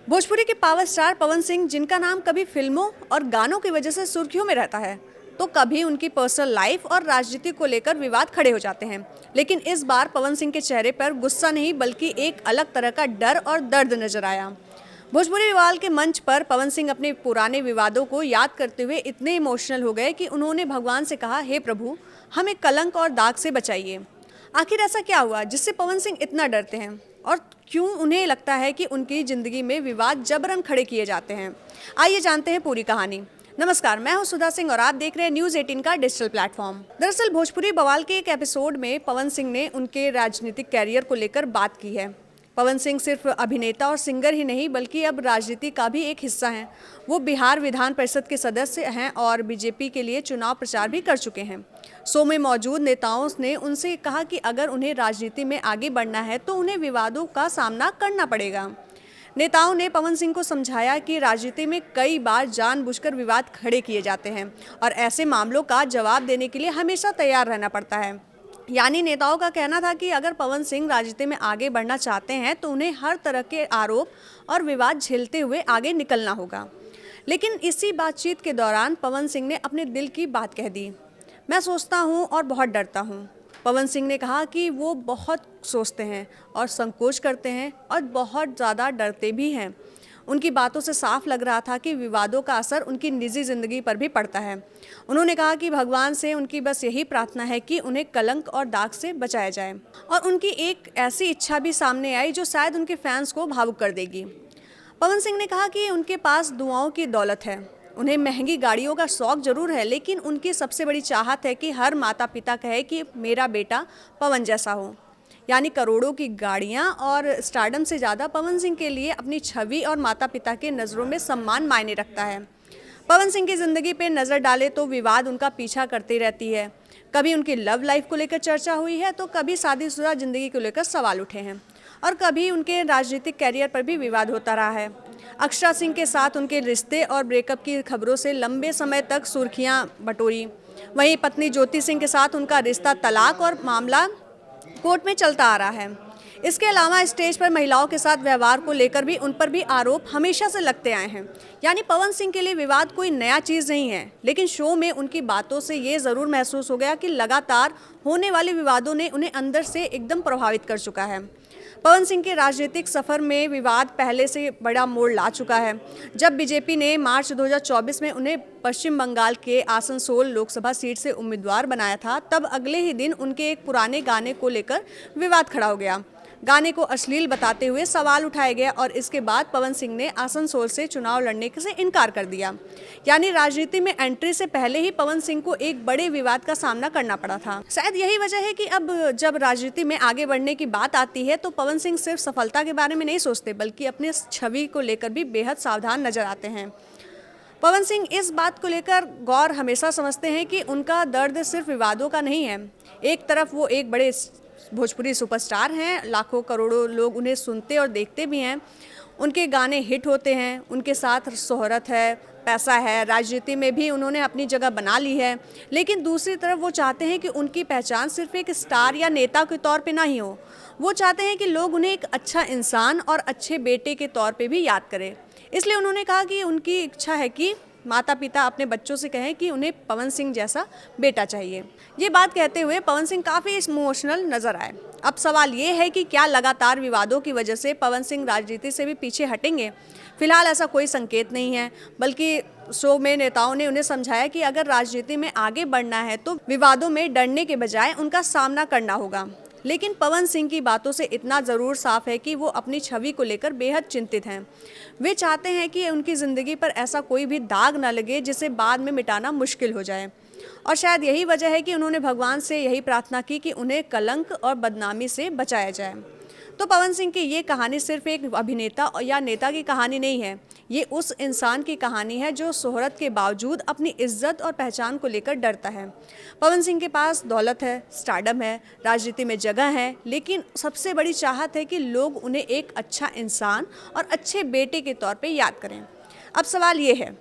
भोजपुरी के power star Pawan Singh, जिनका नाम कभी फिल्मों और गानों की वजह से सुर्खियों में रहता है, तो कभी उनकी पर्सनल लाइफ और राजनीति को लेकर विवाद खड़े हो जाते हैं। लेकिन इस बार पवन सिंह के चेहरे पर गुस्सा नहीं बल्कि एक अलग तरह का डर और दर्द नजर आया। भोजपुरी विवाद के मंच पर पवन सिंह अपने पुराने विवादों को याद करते हुए इतने इमोशनल हो गए कि उन्होंने भगवान से कहा, हे प्रभु, हमें कलंक और दाग से बचाइए। आखिर ऐसा क्या हुआ जिससे पवन सिंह इतना डरते हैं और क्यों उन्हें लगता है कि उनकी जिंदगी में विवाद जबरन खड़े किए जाते हैं? आइए जानते हैं पूरी कहानी। नमस्कार, मैं हूं सुधा सिंह और आप देख रहे हैं न्यूज़ 18 का डिजिटल प्लेटफॉर्म। दरअसल भोजपुरी बवाल के एक एपिसोड में पवन सिंह ने उनके राजनीतिक कैरियर को लेकर बात की है। पवन सिंह सिर्फ अभिनेता और सिंगर ही नहीं बल्कि अब राजनीति का भी एक हिस्सा हैं। वो बिहार विधान परिषद के सदस्य हैं और बीजेपी के लिए चुनाव प्रचार भी कर चुके हैं। शो में मौजूद नेताओं ने उनसे कहा कि अगर उन्हें राजनीति में आगे बढ़ना है तो उन्हें विवादों का सामना करना पड़ेगा। नेताओं ने पवन सिंह को समझाया कि राजनीति में कई बार जानबूझकर विवाद खड़े किए जाते हैं और ऐसे मामलों का जवाब देने के लिए हमेशा तैयार रहना पड़ता है। यानी नेताओं का कहना था कि अगर पवन सिंह राजनीति में आगे बढ़ना चाहते हैं तो उन्हें हर तरह के आरोप और विवाद झेलते हुए आगे निकलना होगा। लेकिन इसी बातचीत के दौरान पवन सिंह ने अपने दिल की बात कह दी। मैं सोचता हूँ और बहुत डरता हूँ। पवन सिंह ने कहा कि वो बहुत सोचते हैं और संकोच करते हैं और बहुत ज़्यादा डरते भी हैं। उनकी बातों से साफ लग रहा था कि विवादों का असर उनकी निजी ज़िंदगी पर भी पड़ता है। उन्होंने कहा कि भगवान से उनकी बस यही प्रार्थना है कि उन्हें कलंक और दाग से बचाया जाए। और उनकी एक ऐसी इच्छा भी सामने आई जो शायद उनके फैंस को भावुक कर देगी। पवन सिंह ने कहा कि उनके पास दुआओं की दौलत है। उन्हें महंगी गाड़ियों का शौक जरूर है, लेकिन उनकी सबसे बड़ी चाहत है कि हर माता पिता कहे कि मेरा बेटा पवन जैसा हो। यानी करोड़ों की गाड़ियां और स्टारडम से ज़्यादा पवन सिंह के लिए अपनी छवि और माता पिता के नज़रों में सम्मान मायने रखता है। पवन सिंह की ज़िंदगी पे नज़र डाले तो विवाद उनका पीछा करती रहती है। कभी उनकी लव लाइफ को लेकर चर्चा हुई है तो कभी शादीशुदा ज़िंदगी को लेकर सवाल उठे हैं और कभी उनके राजनीतिक कैरियर पर भी विवाद होता रहा है। अक्षरा सिंह के साथ उनके रिश्ते और ब्रेकअप की खबरों से लंबे समय तक सुर्खियां बटोरी। वहीं पत्नी ज्योति सिंह के साथ उनका रिश्ता तलाक और मामला कोर्ट में चलता आ रहा है। इसके अलावा स्टेज पर महिलाओं के साथ व्यवहार को लेकर भी उन पर भी आरोप हमेशा से लगते आए हैं। यानी पवन सिंह के लिए विवाद कोई नया चीज़ नहीं है, लेकिन शो में उनकी बातों से ये ज़रूर महसूस हो गया कि लगातार होने वाले विवादों ने उन्हें अंदर से एकदम प्रभावित कर चुका है। पवन सिंह के राजनीतिक सफर में विवाद पहले से बड़ा मोड़ ला चुका है। जब बीजेपी ने मार्च 2024 में उन्हें पश्चिम बंगाल के आसनसोल लोकसभा सीट से उम्मीदवार बनाया था, तब अगले ही दिन उनके एक पुराने गाने को लेकर विवाद खड़ा हो गया। गाने को अश्लील बताते हुए सवाल उठाए गए और इसके बाद पवन सिंह ने आसनसोल से चुनाव लड़ने से इनकार कर दिया। यानी राजनीति में एंट्री से पहले ही पवन सिंह को एक बड़े विवाद का सामना करना पड़ा था। शायद यही वजह है कि अब जब राजनीति में आगे बढ़ने की बात आती है तो पवन सिंह सिर्फ सफलता के बारे में नहीं सोचते बल्कि अपने छवि को लेकर भी बेहद सावधान नजर आते हैं। पवन सिंह इस बात को लेकर गौर हमेशा समझते हैं कि उनका दर्द सिर्फ विवादों का नहीं है। एक तरफ वो एक बड़े भोजपुरी सुपरस्टार हैं, लाखों करोड़ों लोग उन्हें सुनते और देखते भी हैं। उनके गाने हिट होते हैं, उनके साथ शोहरत है, पैसा है, राजनीति में भी उन्होंने अपनी जगह बना ली है। लेकिन दूसरी तरफ वो चाहते हैं कि उनकी पहचान सिर्फ एक स्टार या नेता के तौर पे ना ही हो। वो चाहते हैं कि लोग उन्हें एक अच्छा इंसान और अच्छे बेटे के तौर पे भी याद करें। इसलिए उन्होंने कहा कि उनकी इच्छा है कि माता पिता अपने बच्चों से कहें कि उन्हें पवन सिंह जैसा बेटा चाहिए। ये बात कहते हुए पवन सिंह काफ़ी इमोशनल नजर आए। अब सवाल ये है कि क्या लगातार विवादों की वजह से पवन सिंह राजनीति से भी पीछे हटेंगे? फिलहाल ऐसा कोई संकेत नहीं है, बल्कि शो में नेताओं ने उन्हें समझाया कि अगर राजनीति में आगे बढ़ना है तो विवादों में डरने के बजाय उनका सामना करना होगा। लेकिन पवन सिंह की बातों से इतना ज़रूर साफ है कि वो अपनी छवि को लेकर बेहद चिंतित हैं। वे चाहते हैं कि उनकी ज़िंदगी पर ऐसा कोई भी दाग न लगे जिसे बाद में मिटाना मुश्किल हो जाए। और शायद यही वजह है कि उन्होंने भगवान से यही प्रार्थना की कि उन्हें कलंक और बदनामी से बचाया जाए। तो पवन सिंह की ये कहानी सिर्फ एक अभिनेता या नेता की कहानी नहीं है, ये उस इंसान की कहानी है जो शोहरत के बावजूद अपनी इज्जत और पहचान को लेकर डरता है। पवन सिंह के पास दौलत है, स्टारडम है, राजनीति में जगह है, लेकिन सबसे बड़ी चाहत है कि लोग उन्हें एक अच्छा इंसान और अच्छे बेटे के तौर पे याद करें। अब सवाल ये है,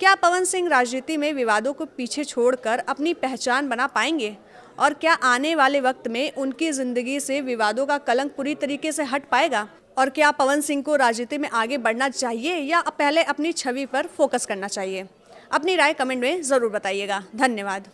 क्या पवन सिंह राजनीति में विवादों को पीछे छोड़कर अपनी पहचान बना पाएंगे? और क्या आने वाले वक्त में उनकी ज़िंदगी से विवादों का कलंक पूरी तरीके से हट पाएगा? और क्या पवन सिंह को राजनीति में आगे बढ़ना चाहिए या पहले अपनी छवि पर फोकस करना चाहिए? अपनी राय कमेंट में ज़रूर बताइएगा। धन्यवाद।